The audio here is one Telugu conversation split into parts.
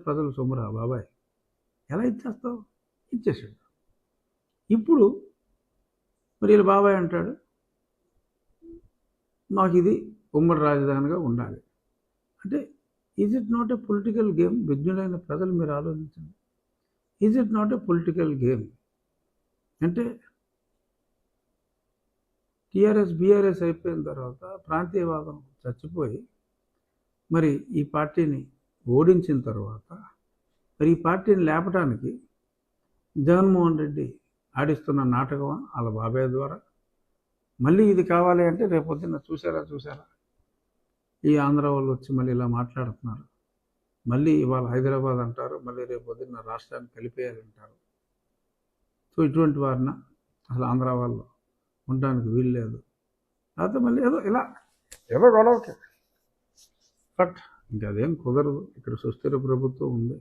ప్రజలు సొమ్మురా బాబాయ్, ఎలా ఇచ్చేస్తావు? ఇచ్చేసాడు. ఇప్పుడు మరి వీళ్ళ బాబాయ్ అంటాడు, మాకు ఇది ఉమ్మడి రాజధానిగా ఉండాలి అంటే, is it not a political game? విజ్ఞులైన ప్రజలు మీరు ఆలోచించండి. Is it not a political game? అంటే టీఆర్ఎస్ బీఆర్ఎస్ అయిపోయిన తర్వాత ప్రాంతీయవాదం చచ్చిపోయి మరి ఈ పార్టీని ఓడించిన తర్వాత మరి ఈ పార్టీని లేపడానికి జగన్మోహన్ రెడ్డి ఆడిస్తున్న నాటకం వాళ్ళ బాబాయ్ ద్వారా మళ్ళీ ఇది కావాలి అంటే రేపొద్దున చూసారా ఈ ఆంధ్ర వాళ్ళు వచ్చి మళ్ళీ ఇలా మాట్లాడుతున్నారు. మళ్ళీ ఇవాళ హైదరాబాద్ అంటారు, మళ్ళీ రేపొద్దున రాష్ట్రాన్ని కలిపేయాలంటారు. సో ఇటువంటి వారిన అసలు ఆంధ్ర వాళ్ళు ఉండడానికి వీలు లేదు. లేకపోతే మళ్ళీ ఏదో గొడవకే. బట్ ఇంకా అదేం కుదరదు. ఇక్కడ సుస్థిర ప్రభుత్వం ఉంది,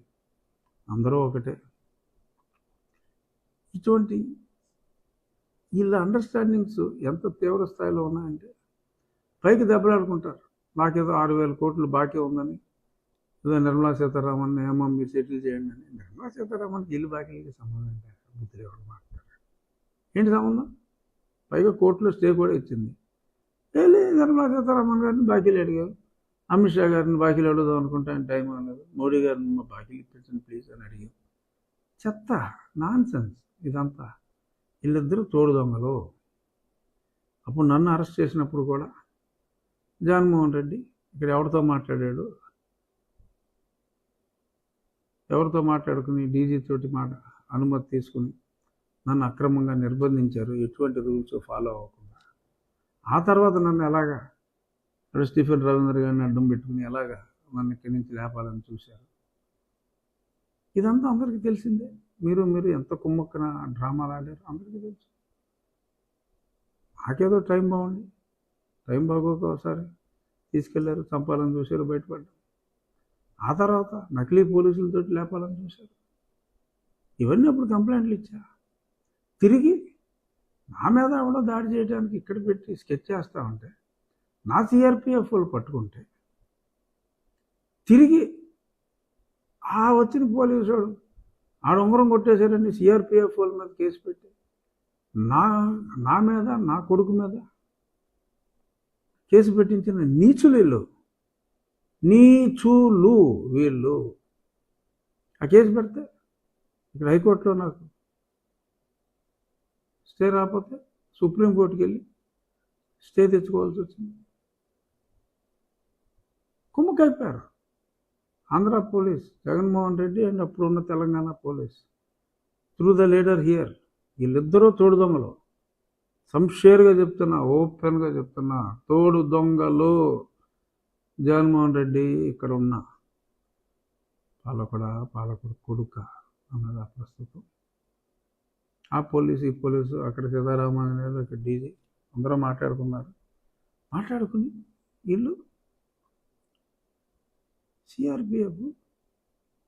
అందరూ ఒకటే. ఇటువంటి వీళ్ళ అండర్స్టాండింగ్స్ ఎంత తీవ్ర స్థాయిలో ఉన్నాయంటే పైకి దెబ్బలాడుకుంటారు. నాకేదో 6,000 కోట్లు బాకీ ఉందని, ఏదో నిర్మలా సీతారామన్ ఏమో మీరు సెటిల్ చేయండి అని. నిర్మలా సీతారామన్కి ఇల్లు బాకీలకి సంబంధం ఏంటి? బుద్ధి ఎవరు మాట్లాడారు? ఏంటి సంబంధం? పైగా కోర్టులో స్టే కూడా ఇచ్చింది. వెళ్ళి నిర్మలా సీతారామన్ గారిని బాకీలు అడిగారు, అమిత్ షా గారిని బాకీలు అడుగుదాం అనుకుంటే ఆయన టైం అన్నారు, మోడీ గారిని మా బాకీలు ఇప్పించండి ప్లీజ్ అని అడిగారు. చెత్త, నాన్ సెన్స్ ఇదంతా. వీళ్ళిద్దరూ తోడు దొంగలు. అప్పుడు నన్ను అరెస్ట్ చేసినప్పుడు కూడా జగన్మోహన్ రెడ్డి ఇక్కడ ఎవరితో మాట్లాడుకుని డీజీ తోటి అనుమతి తీసుకుని నన్ను అక్రమంగా నిర్బంధించారు, ఎటువంటి రూల్స్ ఫాలో అవ్వకుండా. ఆ తర్వాత నన్ను ఎలాగా స్టీఫెన్ రవీంద్ర గారిని అడ్డం పెట్టుకుని ఎలాగా నన్ను ఇక్కడి నుంచి లేపాలని చూశారు. ఇదంతా అందరికీ తెలిసిందే. మీరు ఎంత కుమ్మక్కన డ్రామాలు ఆడారు అందరికీ తెలుసు. నాకేదో టైం బాగోక ఒకసారి తీసుకెళ్లారు, చంపాలని చూశారు, బయటపడ్డారు. ఆ తర్వాత నకిలీ పోలీసులతో లేపాలని చూశారు. ఇవన్నీ అప్పుడు కంప్లైంట్లు ఇచ్చా. తిరిగి నా మీద ఎవడో దాడి చేయడానికి ఇక్కడ పెట్టి స్కెచ్ చేస్తా ఉంటే నా సిఆర్పిఎఫ్ వాళ్ళు పట్టుకుంటే తిరిగి వచ్చిన పోలీసు వాడు ఆడ ఉంగరం కొట్టేశారని సిఆర్పిఎఫ్ వాళ్ళ మీద కేసు పెట్టి నా మీద, నా కొడుకు మీద కేసు పెట్టించిన నీచులు వీళ్ళు. ఆ కేసు పెడితే ఇక్కడ హైకోర్టులో నాకు స్టే రాకపోతే సుప్రీంకోర్టుకి వెళ్ళి స్టే తెచ్చుకోవాల్సి వచ్చింది. కుమ్మకైపోయారు ఆంధ్ర పోలీస్, జగన్మోహన్ రెడ్డి అండ్ అప్పుడున్న Telangana police through the leader here. వీళ్ళిద్దరూ తోడు దొంగలు. సంషేర్గా చెప్తున్నా, ఓపెన్గా చెప్తున్నా, తోడు దొంగలు. జగన్మోహన్ రెడ్డి ఇక్కడ ఉన్న పాలకుడు కొడుక అన్నది ఆ ప్రస్తుతం. ఆ పోలీసు ఈ పోలీసు, అక్కడ సీతారామన్ ఇక్కడ డీజీ అందరూ మాట్లాడుకుని వీళ్ళు సిఆర్పిఎఫ్